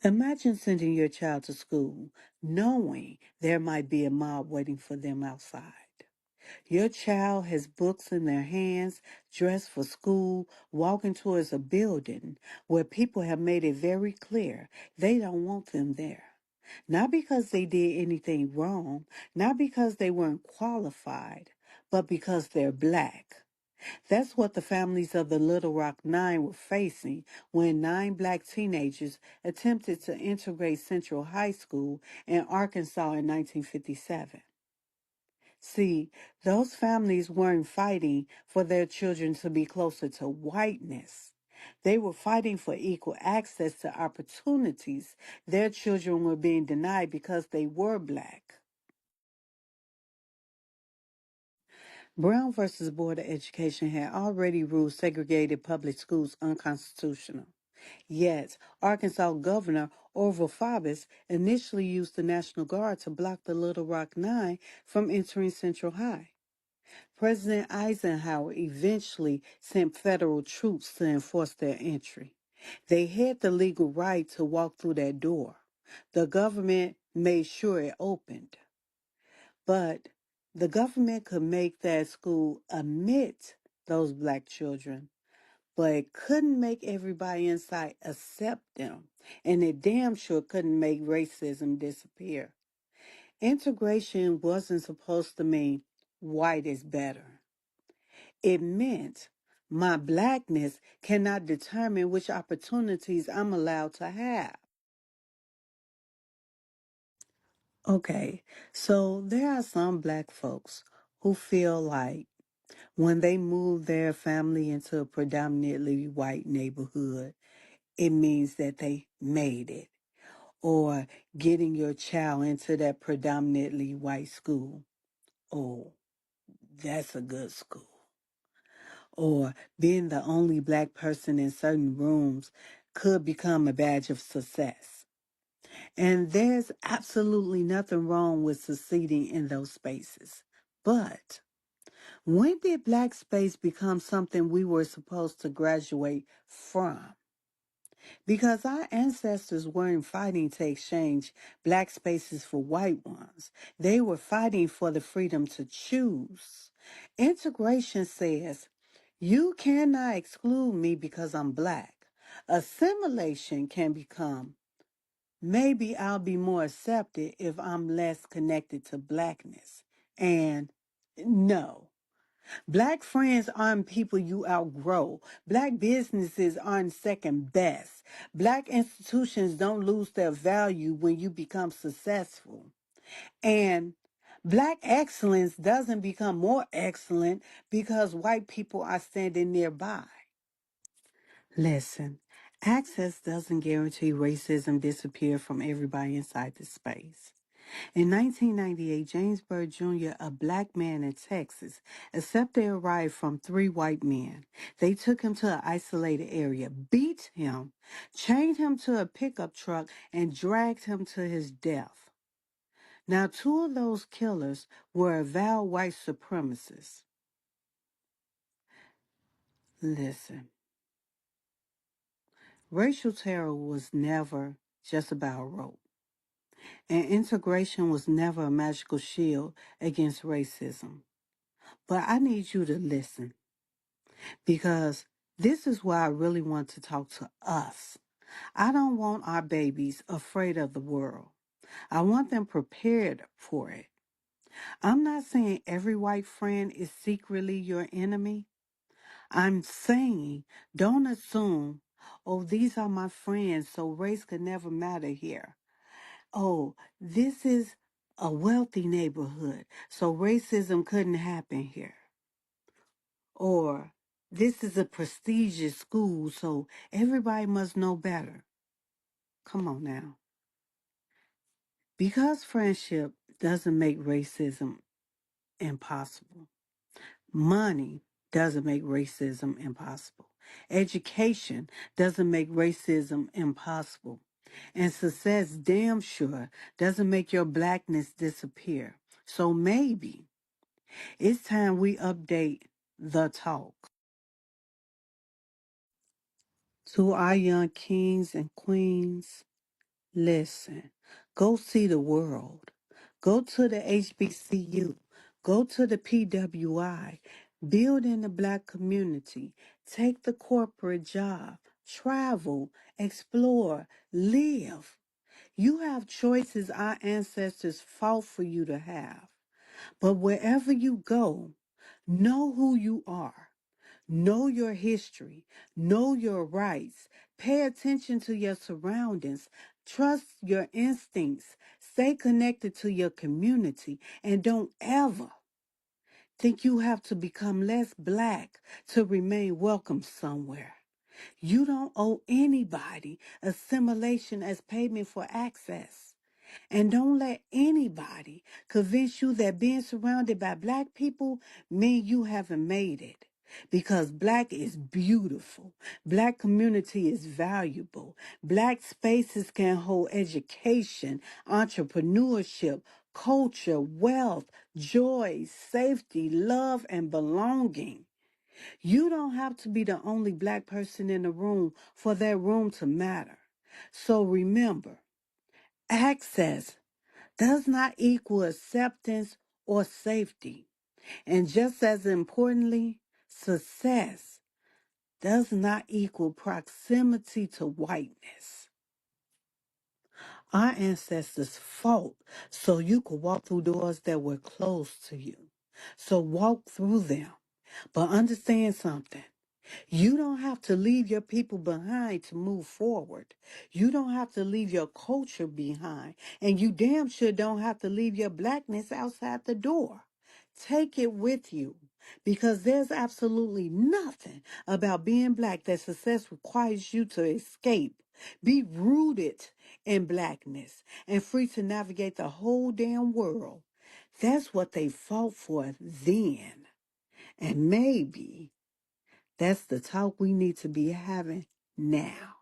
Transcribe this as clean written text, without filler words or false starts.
Imagine sending your child to school knowing there might be a mob waiting for them outside. Your child has books in their hands, dressed for school, walking towards a building where people have made it very clear they don't want them there. Not because they did anything wrong, not because they weren't qualified, but because they're black. That's what the families of the Little Rock Nine were facing when 9 black teenagers attempted to integrate Central High School in Arkansas in 1957. See, those families weren't fighting for their children to be closer to whiteness. They were fighting for equal access to opportunities their children were being denied because they were black. Brown versus Board of Education had already ruled segregated public schools unconstitutional. Yet, Arkansas Governor Orville Faubus initially used the National Guard to block the Little Rock Nine from entering Central High. President Eisenhower eventually sent federal troops to enforce their entry. They had the legal right to walk through that door. The government made sure it opened. But the government could make that school admit those black children, but it couldn't make everybody inside accept them. And it damn sure couldn't make racism disappear. Integration wasn't supposed to mean white is better. It meant my blackness cannot determine which opportunities I'm allowed to have. Okay, so there are some black folks who feel like when they move their family into a predominantly white neighborhood, it means that they made it. Or getting your child into that predominantly white school. Oh, that's a good school. Or being the only black person in certain rooms could become a badge of success. And there's absolutely nothing wrong with succeeding in those spaces. But when did black space become something we were supposed to graduate from? Because our ancestors weren't fighting to exchange black spaces for white ones. They were fighting for the freedom to choose. Integration says, you cannot exclude me because I'm black. Assimilation can become, maybe I'll be more accepted if I'm less connected to blackness. And no. Black friends aren't people you outgrow. Black businesses aren't second best. Black institutions don't lose their value when you become successful. And black excellence doesn't become more excellent because white people are standing nearby. Listen, access doesn't guarantee racism disappear from everybody inside the space. In 1998, James Byrd Jr., a black man in Texas, accepted a ride from 3 white men. They took him to an isolated area, beat him, chained him to a pickup truck, and dragged him to his death. Now, 2 of those killers were avowed white supremacists. Listen, racial terror was never just about rope, and integration was never a magical shield against racism. But I need you to listen, because this is why I really want to talk to us. I don't want our babies afraid of the world. I want them prepared for it. I'm not saying every white friend is secretly your enemy. I'm saying don't assume, oh, these are my friends, so race could never matter here. Oh, this is a wealthy neighborhood, so racism couldn't happen here. Or this is a prestigious school, so everybody must know better. Come on now. Because friendship doesn't make racism impossible. Money doesn't make racism impossible. Education doesn't make racism impossible. And success damn sure doesn't make your blackness disappear. So maybe it's time we update the talk. To our young kings and queens, Listen, go see the world. Go to the HBCU. Go to the PWI. Build in the black community. Take the corporate job. Travel. Explore. Live. You have choices our ancestors fought for you to have. But wherever you go, know who you are. Know your history. Know your rights. Pay attention to your surroundings. Trust your instincts. Stay connected to your community. And don't ever think you have to become less black to remain welcome somewhere. You don't owe anybody assimilation as payment for access. And don't let anybody convince you that being surrounded by black people mean you haven't made it. Because black is beautiful. Black community is valuable. Black spaces can hold education, entrepreneurship, culture, wealth, joy, safety, love, and belonging. You don't have to be the only black person in the room for that room to matter. So remember, access does not equal acceptance or safety. And just as importantly, success does not equal proximity to whiteness. Our ancestors fought so you could walk through doors that were closed to you. So walk through them. But understand something. You don't have to leave your people behind to move forward. You don't have to leave your culture behind. And you damn sure don't have to leave your blackness outside the door. Take it with you because there's absolutely nothing about being black that success requires you to escape. Be rooted in blackness and free to navigate the whole damn world. That's what they fought for then. And maybe that's the talk we need to be having now.